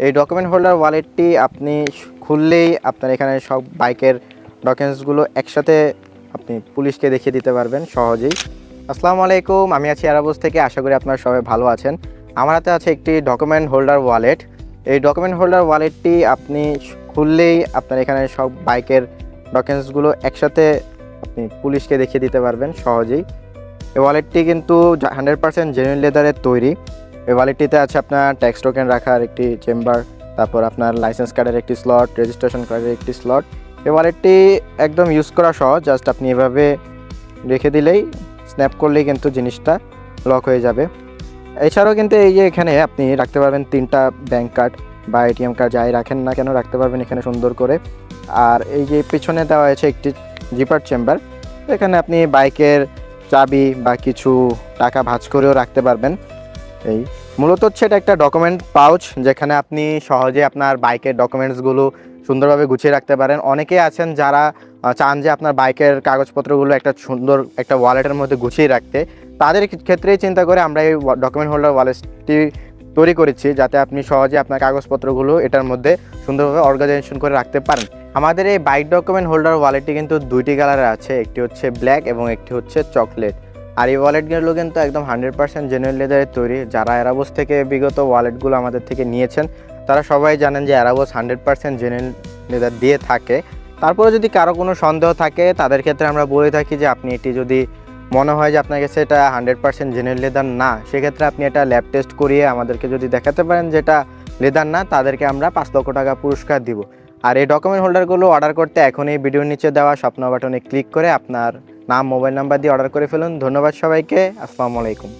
এই document holder ওয়ালেটটি আপনি খুললেই আপনার এখানে সব বাইকের ডকুমেন্টসগুলো একসাথে আপনি পুলিশকে দেখিয়ে দিতে পারবেন সহজেই। আসসালামু আলাইকুম, আমি আছি এরাবুজ থেকে। আশা করি আপনারা সবাই ভালো আছেন। আমার হাতে আছে একটি ডকুমেন্ট হোল্ডার ওয়ালেট। এই ডকুমেন্ট হোল্ডার ওয়ালেটটি আপনি খুললেই আপনার এখানে সব বাইকের ডকুমেন্টসগুলো একসাথে আপনি পুলিশকে দেখিয়ে দিতে পারবেন সহজেই। এই ওয়ালেটটি কিন্তু 100% জেনুইন লেদারের তৈরি। এই ওয়ালেটটিতে আছে আপনার ট্যাক্স টোকেন রাখার একটি চেম্বার, তারপর আপনার লাইসেন্স কার্ডের একটি স্লট, রেজিস্ট্রেশন কার্ডের একটি স্লট। এই ওয়ালেটটি একদম ইউজ করা সহজ, জাস্ট আপনি এভাবে রেখে দিলেই, স্ন্যাপ করলেই কিন্তু জিনিসটা লক হয়ে যাবে। এছাড়াও কিন্তু এই যে এখানে আপনি রাখতে পারবেন 3টা ব্যাংক কার্ড বা এটিএম কার্ড, যাই রাখেন না কেন রাখতে পারবেন এখানে সুন্দর করে। আর এই যে পিছনে দেওয়া হয়েছে একটি জিপার চেম্বার, এখানে আপনি বাইকের চাবি বা কিছু টাকা ভাঁজ করেও রাখতে পারবেন। এই মূলত হচ্ছে এটা একটা ডকুমেন্ট পাউচ, যেখানে আপনি সহজে আপনার বাইকের ডকুমেন্টসগুলো সুন্দরভাবে গুছিয়ে রাখতে পারেন। অনেকেই আছেন যারা চান যে আপনার বাইকের কাগজপত্রগুলো একটা সুন্দর একটা ওয়ালেটের মধ্যে গুছিয়ে রাখতে। তাদের ক্ষেত্রেই চিন্তা করে আমরা এই ডকুমেন্ট হোল্ডার ওয়ালেটটি তৈরি করেছি, যাতে আপনি সহজে আপনার কাগজপত্রগুলো এটার মধ্যে সুন্দরভাবে অর্গানাইজেশন করে রাখতে পারেন। আমাদের এই বাইক ডকুমেন্ট হোল্ডার ওয়ালেটটি কিন্তু 2টি কালারের আছে, একটি হচ্ছে ব্ল্যাক এবং একটি হচ্ছে চকলেট। আর এই ওয়ালেটগুলো কিন্তু একদম 100% জেনুইন লেদারের তৈরি। যারা এরাবুজ থেকে বিগত ওয়ালেটগুলো আমাদের থেকে নিয়েছেন তারা সবাই জানেন যে এরাবুজ 100% জেনুইন লেদার দিয়ে থাকে। তারপরে যদি কারো কোনো সন্দেহ থাকে তাদের ক্ষেত্রে আমরা বলে থাকি যে আপনি এটি যদি মনে হয় যে আপনার কাছে এটা 100% জেনুইন লেদার না, সেক্ষেত্রে আপনি এটা ল্যাব টেস্ট করিয়ে আমাদেরকে যদি দেখাতে পারেন যেটা লেদার না, তাদেরকে আমরা 5 লক্ষ টাকা পুরস্কার দিব। আর এই ডকুমেন্ট হোল্ডারগুলো অর্ডার করতে এখনই ভিডিওর নিচে দেওয়া স্বপ্ন বাটনে ক্লিক করে আপনার নাম, মোবাইল নাম্বার দিয়ে অর্ডার করে ফেলুন। ধন্যবাদ সবাইকে। আসসালামু আলাইকুম।